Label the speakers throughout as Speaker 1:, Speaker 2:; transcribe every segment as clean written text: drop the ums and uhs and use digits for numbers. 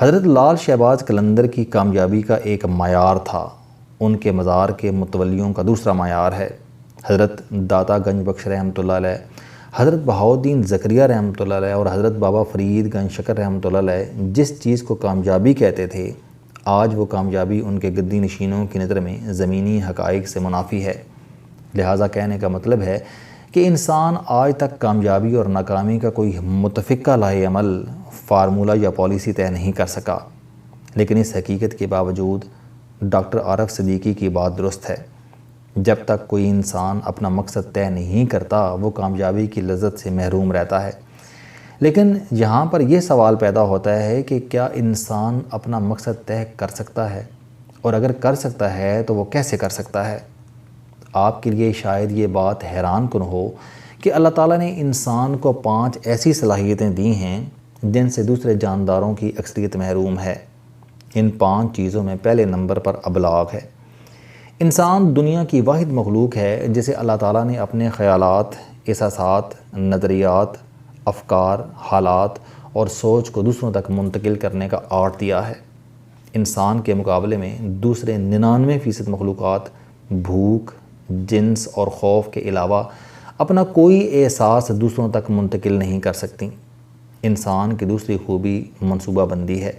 Speaker 1: حضرت لال شہباز قلندر کی کامیابی کا ایک معیار تھا، ان کے مزار کے متولیوں کا دوسرا معیار ہے۔ حضرت داتا گنج بخش رحمۃ اللہ علیہ، حضرت بہاؤالدین زکریا رحمۃ اللہ علیہ اور حضرت بابا فرید گنج شکر رحمۃ اللہ علیہ جس چیز کو کامیابی کہتے تھے، آج وہ کامیابی ان کے گدی نشینوں کی نظر میں زمینی حقائق سے منافی ہے۔ لہٰذا کہنے کا مطلب ہے کہ انسان آج تک کامیابی اور ناکامی کا کوئی متفقہ لاہ عمل، فارمولہ یا پالیسی طے نہیں کر سکا، لیکن اس حقیقت کے باوجود ڈاکٹر عارف صدیقی کی بات درست ہے، جب تک کوئی انسان اپنا مقصد طے نہیں کرتا وہ کامیابی کی لذت سے محروم رہتا ہے۔ لیکن یہاں پر یہ سوال پیدا ہوتا ہے کہ کیا انسان اپنا مقصد طے کر سکتا ہے، اور اگر کر سکتا ہے تو وہ کیسے کر سکتا ہے؟ آپ کے لیے شاید یہ بات حیران کن ہو کہ اللہ تعالیٰ نے انسان کو 5 ایسی صلاحیتیں دی ہیں جن سے دوسرے جانداروں کی اکثریت محروم ہے۔ ان 5 چیزوں میں پہلے نمبر پر ابلاغ ہے۔ انسان دنیا کی واحد مخلوق ہے جسے اللہ تعالیٰ نے اپنے خیالات، احساسات، نظریات، افکار، حالات اور سوچ کو دوسروں تک منتقل کرنے کا آرٹ دیا ہے۔ انسان کے مقابلے میں دوسرے 99% مخلوقات بھوک، جنس اور خوف کے علاوہ اپنا کوئی احساس دوسروں تک منتقل نہیں کر سکتی۔ انسان کی دوسری خوبی منصوبہ بندی ہے۔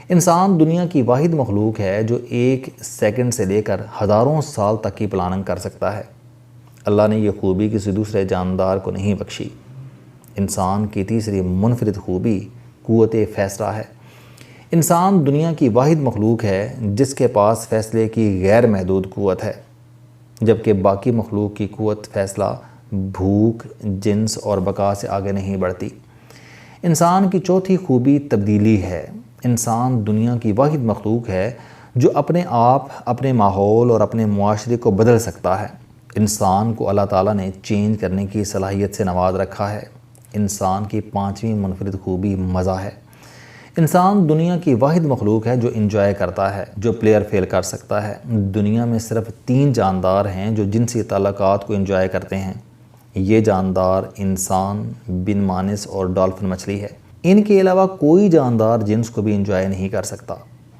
Speaker 1: انسان دنیا کی واحد مخلوق ہے جو 1 سیکنڈ سے لے کر ہزاروں سال تک کی پلاننگ کر سکتا ہے۔ اللہ نے یہ خوبی کسی دوسرے جاندار کو نہیں بخشی۔ انسان کی تیسری منفرد خوبی قوت فیصلہ ہے۔ انسان دنیا کی واحد مخلوق ہے جس کے پاس فیصلے کی غیر محدود قوت ہے، جبکہ باقی مخلوق کی قوت فیصلہ بھوک، جنس اور بقا سے آگے نہیں بڑھتی۔ انسان کی چوتھی خوبی تبدیلی ہے۔ انسان دنیا کی واحد مخلوق ہے جو اپنے آپ، اپنے ماحول اور اپنے معاشرے کو بدل سکتا ہے۔ انسان کو اللہ تعالیٰ نے چینج کرنے کی صلاحیت سے نواز رکھا ہے۔ انسان کی 5ویں منفرد خوبی مزہ ہے۔ انسان دنیا کی واحد مخلوق ہے جو انجوائے کرتا ہے، جو پلیئر فیل کر سکتا ہے۔ دنیا میں صرف 3 جاندار ہیں جو جنسی تعلقات کو انجوائے کرتے ہیں۔ یہ جاندار انسان، بن مانس اور ڈالفن مچھلی ہے۔ ان کے علاوہ کوئی جاندار جنس کو بھی انجوائے نہیں کر سکتا۔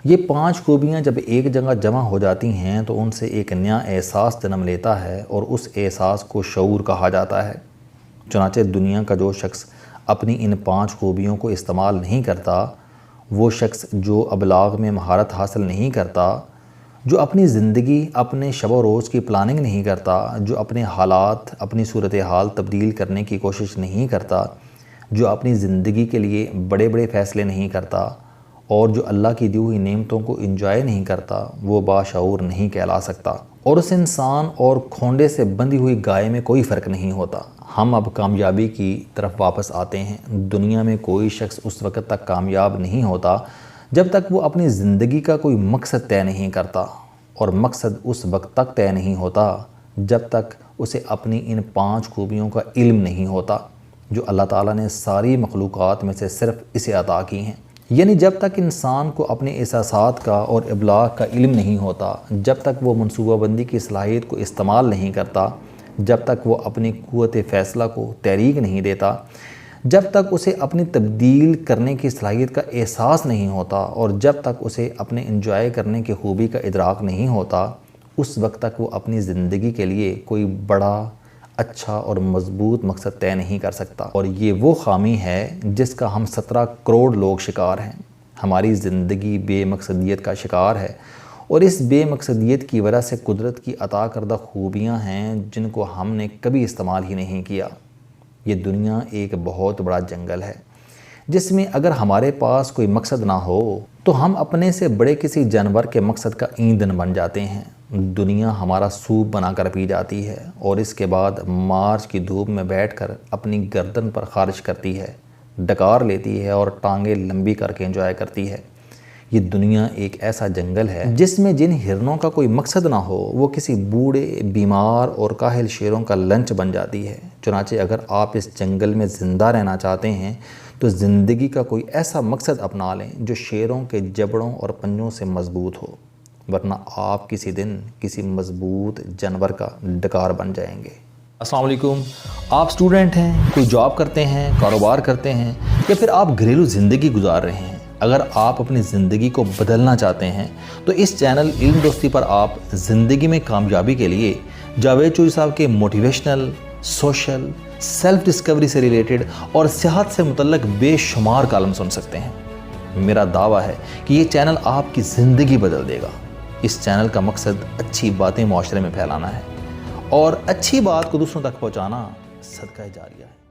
Speaker 1: یہ 5 خوبیاں جب ایک جگہ جمع ہو جاتی ہیں تو ان سے ایک نیا احساس جنم لیتا ہے اور اس احساس کو شعور کہا جاتا ہے۔ چنانچہ دنیا کا جو شخص اپنی ان 5 خوبیوں کو استعمال نہیں کرتا، وہ شخص جو ابلاغ میں مہارت حاصل نہیں کرتا، جو اپنی زندگی، اپنے شب و روز کی پلاننگ نہیں کرتا، جو اپنے حالات، اپنی صورتحال تبدیل کرنے کی کوشش نہیں کرتا، جو اپنی زندگی کے لیے بڑے بڑے فیصلے نہیں کرتا اور جو اللہ کی دی ہوئی نعمتوں کو انجوائے نہیں کرتا، وہ باشعور نہیں کہلا سکتا۔ اور اس انسان اور کھونڈے سے بندھی ہوئی گائے میں کوئی فرق نہیں ہوتا۔ ہم اب کامیابی کی طرف واپس آتے ہیں۔ دنیا میں کوئی شخص اس وقت تک کامیاب نہیں ہوتا جب تک وہ اپنی زندگی کا کوئی مقصد طے نہیں کرتا، اور مقصد اس وقت تک طے نہیں ہوتا جب تک اسے اپنی ان 5 خوبیوں کا علم نہیں ہوتا جو اللہ تعالیٰ نے ساری مخلوقات میں سے صرف اسے عطا کی ہیں۔ یعنی جب تک انسان کو اپنے احساسات کا اور ابلاغ کا علم نہیں ہوتا، جب تک وہ منصوبہ بندی کی صلاحیت کو استعمال نہیں کرتا، جب تک وہ اپنی قوت فیصلہ کو تحریک نہیں دیتا، جب تک اسے اپنی تبدیل کرنے کی صلاحیت کا احساس نہیں ہوتا، اور جب تک اسے اپنے انجوائے کرنے کی خوبی کا ادراک نہیں ہوتا، اس وقت تک وہ اپنی زندگی کے لیے کوئی بڑا، اچھا اور مضبوط مقصد طے نہیں کر سکتا۔ اور یہ وہ خامی ہے جس کا ہم 17 کروڑ لوگ شکار ہیں۔ ہماری زندگی بے مقصدیت کا شکار ہے، اور اس بے مقصدیت کی وجہ سے قدرت کی عطا کردہ خوبیاں ہیں جن کو ہم نے کبھی استعمال ہی نہیں کیا۔ یہ دنیا ایک بہت بڑا جنگل ہے جس میں اگر ہمارے پاس کوئی مقصد نہ ہو تو ہم اپنے سے بڑے کسی جانور کے مقصد کا ایندھن بن جاتے ہیں۔ دنیا ہمارا سوپ بنا کر پی جاتی ہے اور اس کے بعد مارچ کی دھوپ میں بیٹھ کر اپنی گردن پر خارش کرتی ہے، ڈکار لیتی ہے اور ٹانگیں لمبی کر کے انجوائے کرتی ہے۔ یہ دنیا ایک ایسا جنگل ہے جس میں جن ہرنوں کا کوئی مقصد نہ ہو وہ کسی بوڑھے، بیمار اور کاہل شیروں کا لنچ بن جاتی ہے۔ چنانچہ اگر آپ اس جنگل میں زندہ رہنا چاہتے ہیں تو زندگی کا کوئی ایسا مقصد اپنا لیں جو شیروں کے جبڑوں اور پنجوں سے مضبوط ہو، ورنہ آپ کسی دن کسی مضبوط جانور کا ڈکار بن جائیں گے۔ السلام علیکم۔ آپ اسٹوڈنٹ ہیں، کوئی جاب کرتے ہیں، کاروبار کرتے ہیں، یا پھر آپ گھریلو زندگی گزار رہے ہیں، اگر آپ اپنی زندگی کو بدلنا چاہتے ہیں تو اس چینل علم دوستی پر آپ زندگی میں کامیابی کے لیے جاوید چوہری صاحب کے موٹیویشنل، سوشل، سیلف ڈسکوری سے ریلیٹڈ اور صحت سے متعلق بے شمار کالم سن سکتے ہیں۔ میرا دعویٰ ہے کہ یہ چینل آپ کی زندگی بدل دے گا۔ اس چینل کا مقصد اچھی باتیں معاشرے میں پھیلانا ہے اور اچھی بات کو دوسروں تک پہنچانا صدقہ جاریہ ہے۔